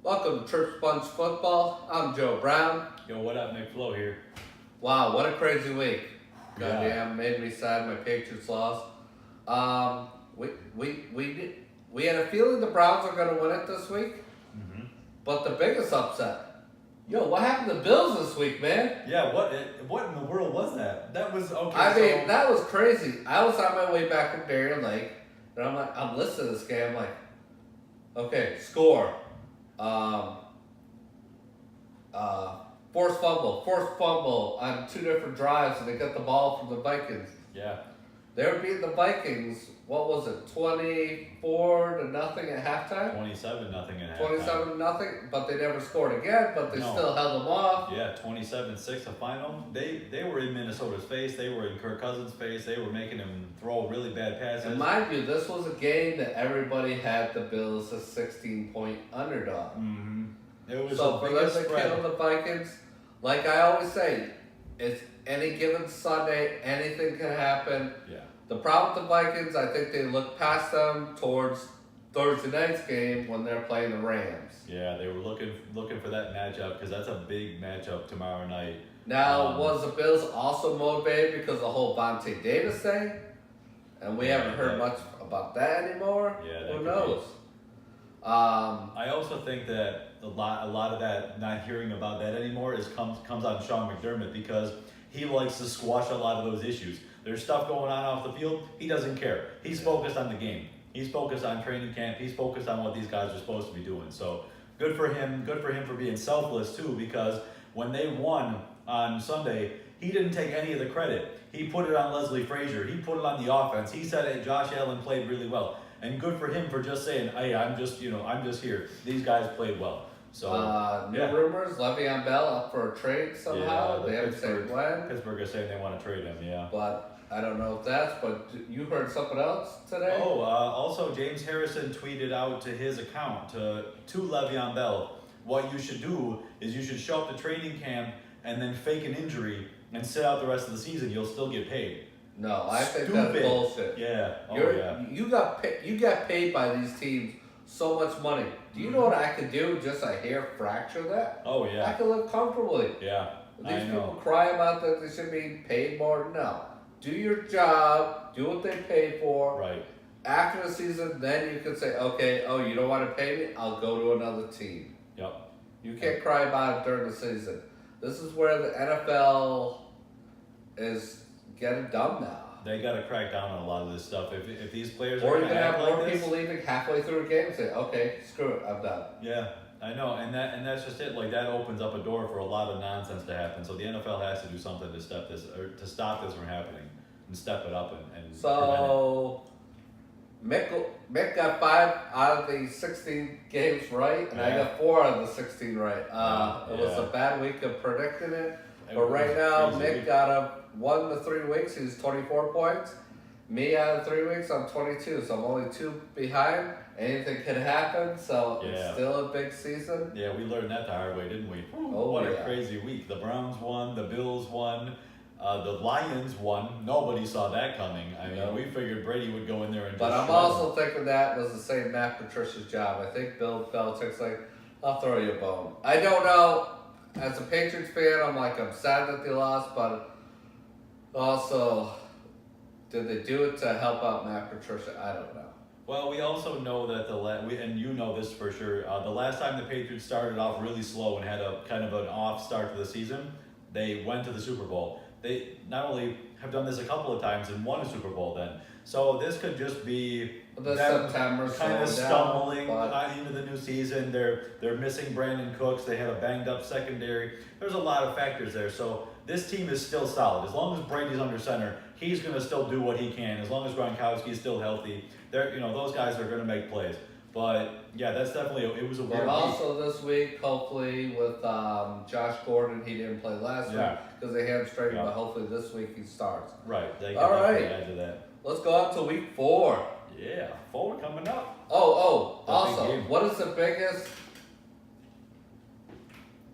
Welcome to Church Bunch Football. I'm Joe Brown. Yo, what up, Nick Flo here? Wow, what a crazy week. Yeah. Goddamn, made me sad my Patriots lost. We had a feeling the Browns are going to win it this week, but the biggest upset. Yo, what happened to the Bills this week, man? Yeah, what in the world was that? That was okay. That was crazy. I was on my way back from Darien Lake, and I'm listening to this game. I'm like, okay, score. Forced fumble on two different drives, and they got the ball from the Vikings. Yeah. They were beating the Vikings. What was it, 24-0 at halftime? 27-0 at halftime. 27-0, but they never scored again. But they still held them off. Yeah, 27-6 the final. They were in Minnesota's face. They were in Kirk Cousins' face. They were making him throw really bad passes. And mind you, this was a game that everybody had the Bills a 16-point underdog. Mm-hmm. It was So for them to kill the Vikings, like I always say, it's any given Sunday, anything can happen. Yeah. The problem with the Vikings, I think they look past them towards Thursday night's game when they're playing the Rams. Yeah, they were looking for that matchup because that's a big matchup tomorrow night. Now, was the Bills also motivated because of the whole Vontae Davis thing? And we haven't heard much about that anymore. Yeah, who knows? I also think that a lot of that not hearing about that anymore comes on Sean McDermott because he likes to squash a lot of those issues. There's stuff going on off the field. He doesn't care. He's focused on the game. He's focused on training camp. He's focused on what these guys are supposed to be doing. So good for him. Good for him for being selfless too, because when they won on Sunday, he didn't take any of the credit. He put it on Leslie Frazier. He put it on the offense. He said, "Hey, Josh Allen played really well." And good for him for just saying, "Hey, I'm just here. These guys played well." So new rumors, Le'Veon Bell up for a trade somehow. Yeah, they haven't said when. Pittsburgh is saying they want to trade him, yeah. But I don't know if that's, but you heard something else today? Oh, also James Harrison tweeted out to his account, to Le'Veon Bell, what you should do is you should show up to training camp and then fake an injury and sit out the rest of the season. You'll still get paid. No, I think that's bullshit. Yeah. You got paid by these teams so much money. Do you know what I could do just a hair fracture that? Oh, yeah. I could live comfortably. Yeah, These people cry about that they should be paid more. No. Do your job. Do what they pay for. Right. After the season, then you can say, okay, oh, you don't want to pay me? I'll go to another team. Yep. You can't cry about it during the season. This is where the NFL is getting dumb now. They got to crack down on a lot of this stuff. If these players Or are you going can to have act more like this, people leaving halfway through a game and say, okay, screw it, I'm done. Yeah, I know, and that's just it. Like that opens up a door for a lot of nonsense to happen. So the NFL has to do something to stop this from happening and step it up and So Mick got 5 out of the 16 games right, and I got 4 out of the 16 right. It was a bad week of predicting it, but right now Mick got a 1 to 3 weeks. He's 24 points. Me out of 3 weeks, I'm 22, so I'm only 2 behind. Anything can happen, so it's still a big season. Yeah, we learned that the hard way, didn't we? Oh, what a crazy week. The Browns won, the Bills won, the Lions won. Nobody saw that coming. I mean, we figured Brady would go in there and But just I'm also thinking that was the same Matt Patricia's job. I think Bill Belichick's like, I'll throw you a bone. I don't know. As a Patriots fan, I'm sad that they lost, but also, did they do it to help out Matt Patricia? I don't know. Well, we also know that and you know this for sure, the last time the Patriots started off really slow and had a kind of an off start to the season, they went to the Super Bowl. They not only have done this a couple of times and won a Super Bowl then, so this could just be them kind of stumbling into the new season. They're missing Brandon Cooks. They had a banged up secondary. There's a lot of factors there. So this team is still solid. As long as Brady's under center, he's going to still do what he can. As long as Gronkowski's still healthy, those guys are going to make plays. But yeah, that's definitely it was a weird. But also this week, hopefully with Josh Gordon, he didn't play last week because they hamstring him. But hopefully this week he starts. Right. They All right. Add to that. Let's go on to week 4. Yeah, 4 coming up. Also, what is the biggest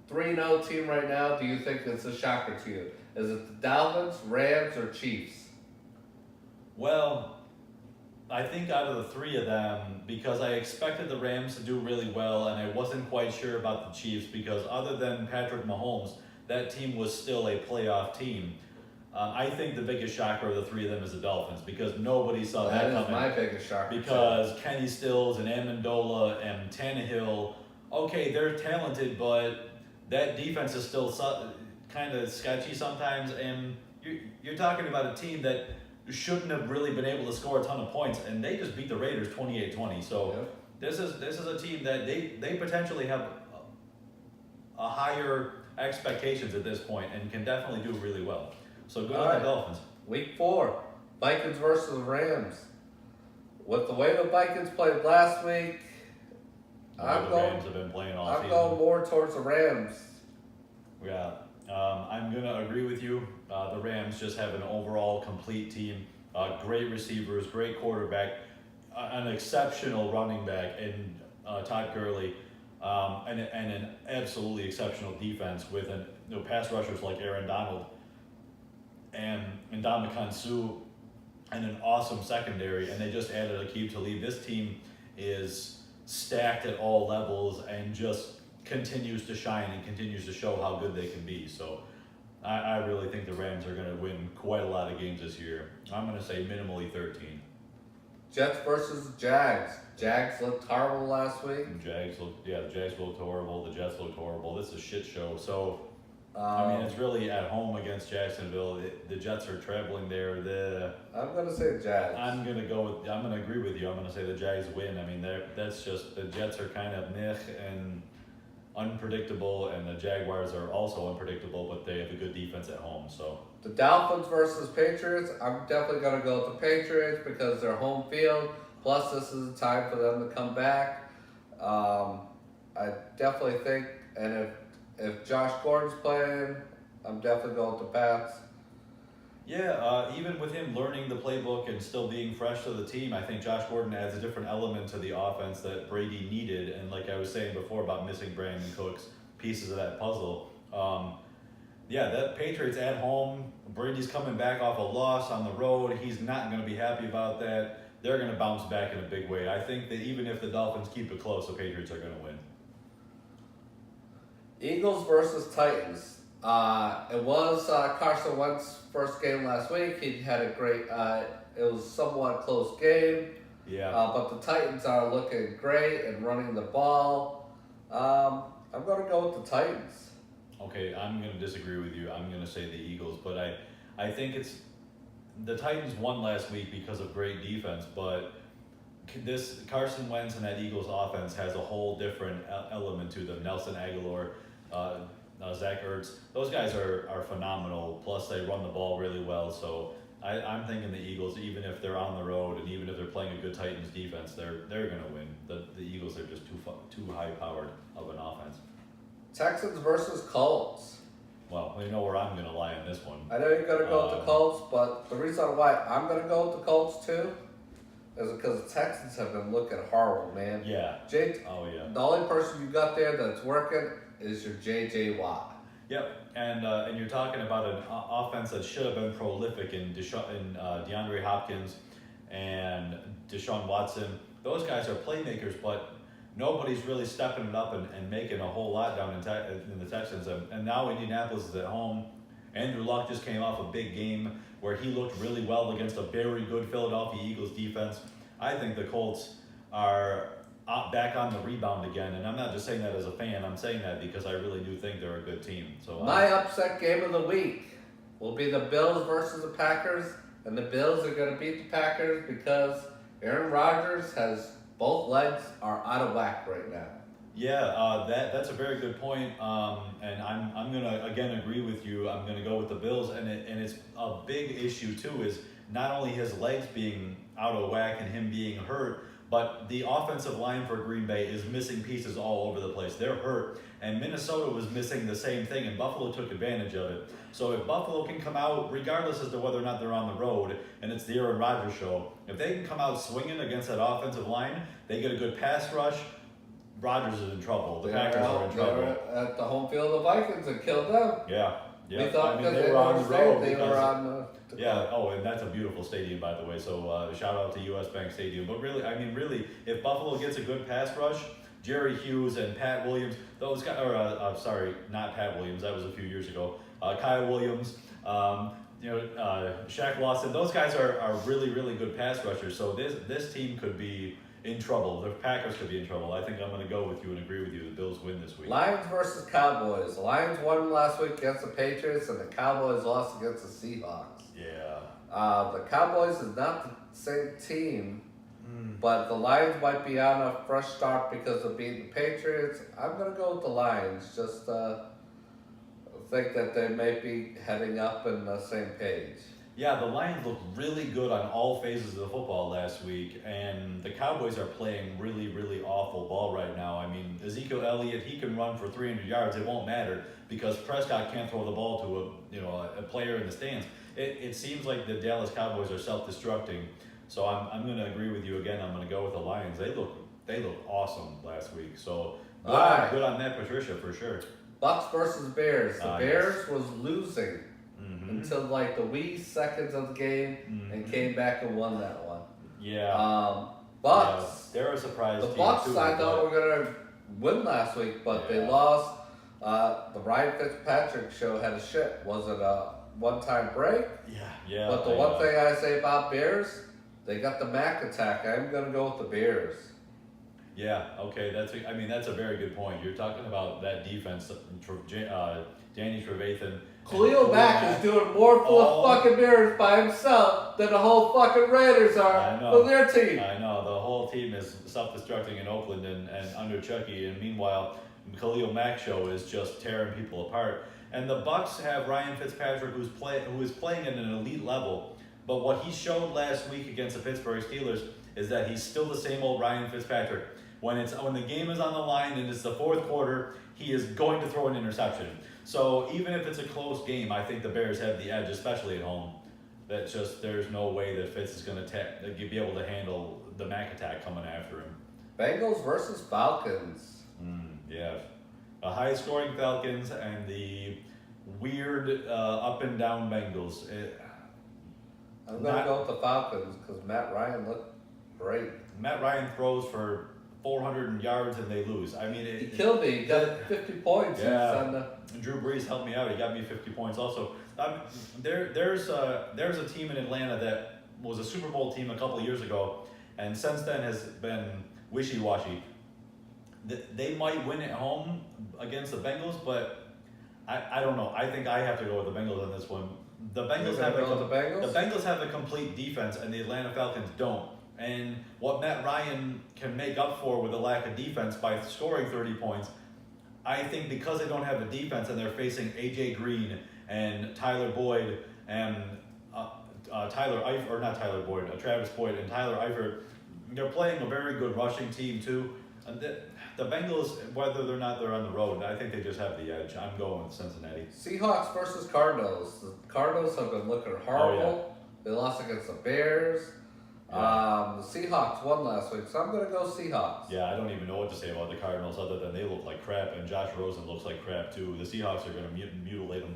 3-0 team right now? Do you think it's a shocker to you? Is it the Dolphins, Rams, or Chiefs? Well, I think out of the three of them, because I expected the Rams to do really well, and I wasn't quite sure about the Chiefs because other than Patrick Mahomes, that team was still a playoff team. I think the biggest shocker of the three of them is the Dolphins because nobody saw That that is coming. my biggest shocker. Because Kenny Stills and Amendola and Tannehill, okay, they're talented, but that defense is still kind of sketchy sometimes. And you're talking about a team that shouldn't have really been able to score a ton of points, and they just beat the Raiders 28-20. So Yep. this is a team that they potentially have a higher expectations at this point and can definitely do really well. So good All on right. the Dolphins. Week 4, Vikings versus Rams. With the way the Vikings played last week, The I'm Rams going. have been playing all I'm season. going more towards the Rams. Yeah, I'm gonna agree with you. The Rams just have an overall complete team, great receivers, great quarterback, an exceptional running back in Todd Gurley, and an absolutely exceptional defense with pass rushers like Aaron Donald and Ndamukong Suh, and an awesome secondary. And they just added Aqib Talib. This team is stacked at all levels and just continues to shine and continues to show how good they can be. So I really think the Rams are going to win quite a lot of games this year. I'm going to say minimally 13. Jets versus Jags. Jags looked horrible last week. The Jags looked horrible. The Jets looked horrible. This is a shit show. So I mean, it's really at home against Jacksonville. The Jets are traveling there. I'm gonna say Jags. I'm gonna agree with you. I'm gonna say the Jags win. I mean, that's just the Jets are kind of meh and unpredictable, and the Jaguars are also unpredictable, but they have a good defense at home. So The Dolphins versus Patriots. I'm definitely gonna go with the Patriots because they're home field. Plus, this is a time for them to come back. I definitely think, and if Josh Gordon's playing, I'm definitely going with the Pats. yeah, even with him learning the playbook and still being fresh to the team, I think Josh Gordon adds a different element to the offense that Brady needed. And like I was saying before about missing Brandon Cooks, pieces of that puzzle. Yeah, that Patriots at home, Brady's coming back off a loss on the road. He's not going to be happy about that. They're going to bounce back in a big way. I think that even if the Dolphins keep it close, the Patriots are going to win. Eagles versus Titans. It was Carson Wentz's first game last week. He had a great. It was somewhat close game. Yeah. But the Titans are looking great and running the ball. I'm going to go with the Titans. Okay, I'm going to disagree with you. I'm going to say the Eagles, but I think it's the Titans won last week because of great defense, but this Carson Wentz and that Eagles offense has a whole different element to them. Nelson Aguilar, Zach Ertz, those guys are phenomenal. Plus, they run the ball really well. So I'm thinking the Eagles, even if they're on the road and even if they're playing a good Titans defense, they're going to win. The Eagles are just too high powered of an offense. Texans versus Colts. Well, you know where I'm going to lie on this one. I know you're going to go with the Colts, but the reason why I'm going to go with the Colts too is because the Texans have been looking horrible, man. Yeah. Oh yeah. The only person you got there that's working is your J.J. Watt. Yep, and you're talking about an offense that should have been prolific in DeAndre Hopkins and Deshaun Watson. Those guys are playmakers, but nobody's really stepping it up and making a whole lot down in the Texans. And now Indianapolis is at home. Andrew Luck just came off a big game where he looked really well against a very good Philadelphia Eagles defense. I think the Colts are back on the rebound again, and I'm not just saying that as a fan. I'm saying that because I really do think they're a good team. So my upset game of the week will be the Bills versus the Packers, and the Bills are going to beat the Packers because Aaron Rodgers has both legs are out of whack right now. Yeah, that's a very good point. And I'm gonna again agree with you. I'm gonna go with the Bills, and it's a big issue too. Is not only his legs being out of whack and him being hurt, but the offensive line for Green Bay is missing pieces all over the place. They're hurt, and Minnesota was missing the same thing, and Buffalo took advantage of it. So if Buffalo can come out, regardless as to whether or not they're on the road, and it's the Aaron Rodgers show, if they can come out swinging against that offensive line, they get a good pass rush. Rodgers is in trouble. The Packers are in trouble. They're at the home field of the Vikings and killed them. Yeah, Yeah, We thought I mean, because they were on the road they were because on the yeah. Oh, and that's a beautiful stadium, by the way. So shout out to US Bank Stadium. But really, I mean, really, if Buffalo gets a good pass rush, Jerry Hughes and Pat Williams, those guys, or sorry, not Pat Williams. That was a few years ago. Kyle Williams, Shaq Lawson. Those guys are really really good pass rushers. So this team could be in trouble. The Packers could be in trouble. I think I'm going to go with you and agree with you. The Bills win this week. Lions versus Cowboys. The Lions won last week against the Patriots, and the Cowboys lost against the Seahawks. Yeah. The Cowboys is not the same team, but the Lions might be on a fresh start because of beating the Patriots. I'm going to go with the Lions. Just think that they may be heading up in the same page. Yeah, the Lions looked really good on all phases of the football last week, and the Cowboys are playing really, really awful ball right now. I mean, Ezekiel Elliott, he can run for 300 yards. It won't matter because Prescott can't throw the ball to a player in the stands. It seems like the Dallas Cowboys are self-destructing. So I'm going to agree with you again. I'm going to go with the Lions. They look awesome last week. So good on Matt Patricia for sure. Bucks versus Bears. The Bears Yes. was losing until like the wee seconds of the game and came back and won that one. Yeah. Bucks. Yeah, they're a surprise The team Bucks too, I thought but- were gonna win last week, but they Yeah. lost. The Ryan Fitzpatrick show had a shit. Was it a one-time break? Yeah. But the one thing I say about Bears, they got the Mac attack. I'm gonna go with the Bears. Yeah, okay, that's a very good point. You're talking about that defense, Danny Trevathan. Khalil Mack is doing more for Oh. the fucking Bears by himself than the whole fucking Raiders I are know. for their team. I know, the whole team is self-destructing in Oakland and under Chucky, and meanwhile, Khalil Mack show is just tearing people apart. And the Bucks have Ryan Fitzpatrick who is playing at an elite level, but what he showed last week against the Pittsburgh Steelers is that he's still the same old Ryan Fitzpatrick. When the game is on the line and it's the fourth quarter, he is going to throw an interception. So even if it's a close game, I think the Bears have the edge, especially at home. That's just, there's no way that Fitz is going to be able to handle the Mac attack coming after him. Bengals versus Falcons. Yeah. The high scoring Falcons and the weird up and down Bengals. I'm gonna go with the Falcons because Matt Ryan looked great. Matt Ryan throws for 400 yards and they lose. I mean, He killed me. He got 50 points. He was Yeah. on the- Drew Brees helped me out. He got me 50 points also. There's a team in Atlanta that was a Super Bowl team a couple of years ago, and since then has been wishy-washy. They might win at home against the Bengals, but I don't know. I think I have to go with the Bengals on this one. The Bengals You're have gonna go with the Bengals? the Bengals have a complete defense, and the Atlanta Falcons don't. And what Matt Ryan can make up for with a lack of defense by scoring 30 points, I think because they don't have a defense and they're facing AJ Green and Tyler Boyd and Travis Boyd and Tyler Eifert, they're playing a very good rushing team too. And the Bengals, whether or not they're on the road, I think they just have the edge. I'm going with Cincinnati. Seahawks versus Cardinals. The Cardinals have been looking horrible. They lost against the Bears. Yeah. The Seahawks won last week, so I'm gonna go Seahawks. Yeah, I don't even know what to say about the Cardinals other than they look like crap, and Josh Rosen looks like crap too. The Seahawks are going to mutilate them.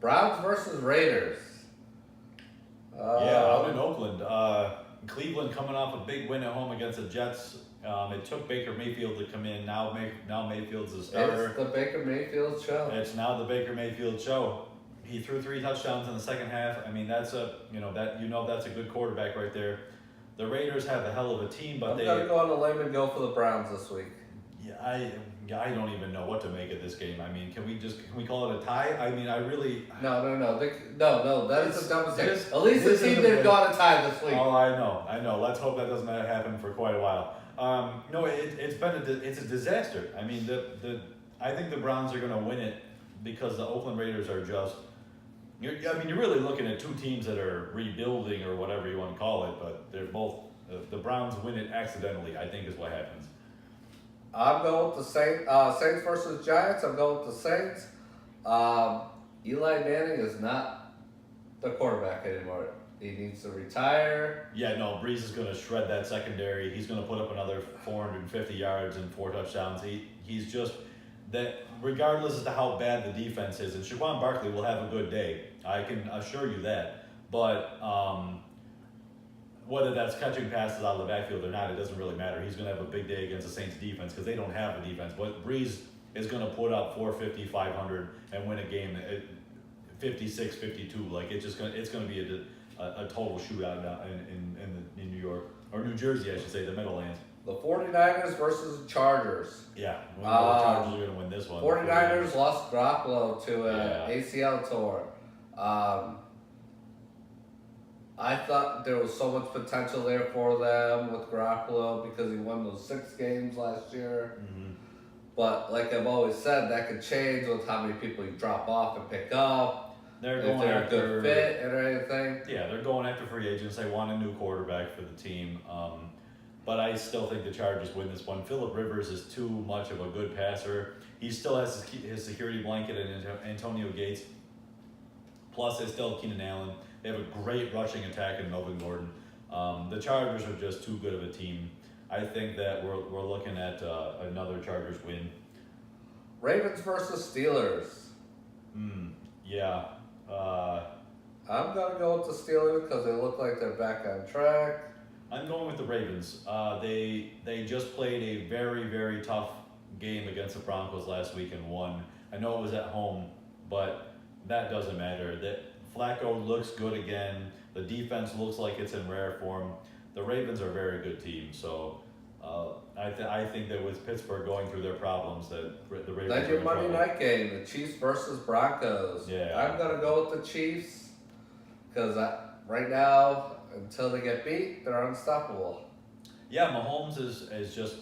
Browns versus Raiders. Yeah, out in Oakland. Cleveland coming off a big win at home against the Jets. It took Baker Mayfield to come in. Now Mayfield's the starter. It's the Baker Mayfield show. It's now the Baker Mayfield show. He threw 3 touchdowns in the second half. I mean, that's a good quarterback right there. The Raiders have a hell of a team, but I'm gonna go on a limb and go for the Browns this week. I don't even know what to make of this game. I mean, can we call it a tie? I mean, I really. No. That is the dumbest thing. This- At least the this team isn't didn't good. go on a tie this week. Oh, I know. Let's hope that doesn't happen for quite a while. No, it's a disaster. I mean, I think the Browns are going to win it because the Oakland Raiders are just. You're really looking at two teams that are rebuilding or whatever you want to call it, but they're both. The Browns win it accidentally, I think, is what happens. I'm going with the Saints versus Giants. I'm going with the Saints. Eli Manning is not the quarterback anymore. He needs to retire. Yeah, no, Breeze is going to shred that secondary. He's going to put up another 450 yards and 4 touchdowns. He's just that regardless as to how bad the defense is, and Saquon Barkley will have a good day. I can assure you that. But whether that's catching passes out of the backfield or not, it doesn't really matter. He's going to have a big day against the Saints defense because they don't have a defense. But Breeze is going to put up 450, 500 and win a game at 56, 52. Like it's going to be a total shootout in New York or New Jersey, I should say, the Meadowlands. The 49ers versus the Chargers. Yeah, we know the Chargers are going to win this one. 49ers lost Garoppolo to an Yeah. ACL tour. I thought there was so much potential there for them with Garoppolo because he won those 6 games last year. Mm-hmm. But like I've always said, that could change with how many people you drop off and pick up. They're If going they're after a good fit and everything. Yeah, they're going after free agents. They want a new quarterback for the team. But I still think the Chargers win this one. Phillip Rivers is too much of a good passer. He still has his security blanket in Antonio Gates. Plus, they still have Keenan Allen. They have a great rushing attack in Melvin Gordon. The Chargers are just too good of a team. I think that we're looking at another Chargers win. Ravens versus Steelers. Yeah. I'm going to go with the Steelers because they look like they're back on track. I'm going with the Ravens. They just played a very, very tough game against the Broncos last week and won. I know it was at home, but that doesn't matter. That Flacco looks good again. The defense looks like it's in rare form. The Ravens are a very good team, so I think that with Pittsburgh going through their problems, that the Ravens. Then are your in Monday trouble. night game, the Chiefs versus Broncos. Yeah. I'm going to go with the Chiefs because right now, until they get beat, they're unstoppable. Yeah, Mahomes is just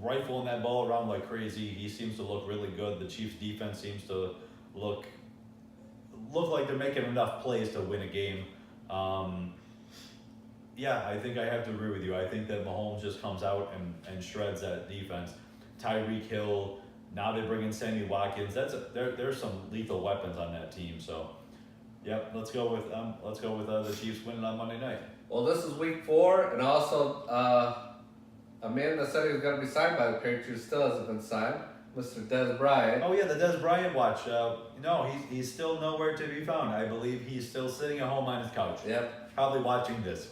rifling that ball around like crazy. He seems to look really good. The Chiefs defense seems to look like they're making enough plays to win a game. Yeah, I think I have to agree with you. I think that Mahomes just comes out and shreds that defense. Tyreek Hill, now they bring in Sammy Watkins. There's some lethal weapons on that team. So, yep, let's go with the Chiefs winning on Monday night. Well, this is week 4, and also a man that said he was going to be signed by the Patriots still hasn't been signed, Mr. Dez Bryant. Oh yeah, the Dez Bryant watch. No, he's still nowhere to be found. I believe he's still sitting at home on his couch. Yep. Probably watching this.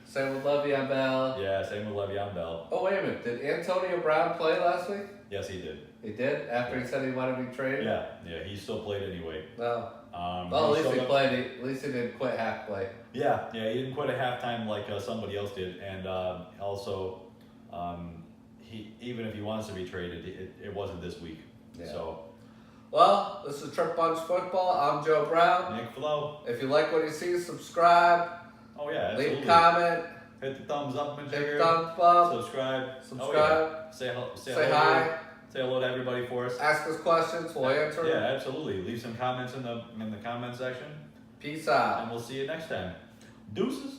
Same with Le'Veon Bell. Yeah, same with Le'Veon Bell. Oh, wait a minute. Did Antonio Brown play last week? Yes, he did. He did? After he said he wanted to be traded? Yeah, he still played anyway. No. Well, at least showed he up- played. At least he didn't quit half play. Yeah, he didn't quit at halftime like somebody else did, and also, he even if he wants to be traded, it wasn't this week. Yeah. So, Well, this is Trip Bunch Football. I'm Joe Brown. Nick Flo. If you like what you see, subscribe. Oh yeah, absolutely. Leave a comment. Hit the thumbs up and Hit the thumbs up. Subscribe. Subscribe. Oh, yeah. Say Say hello. hi. Say hello to everybody for us. Ask us questions. We'll answer Yeah, them. absolutely. Leave some comments in the comment section, Peace out. and we'll see you next time. Deuces.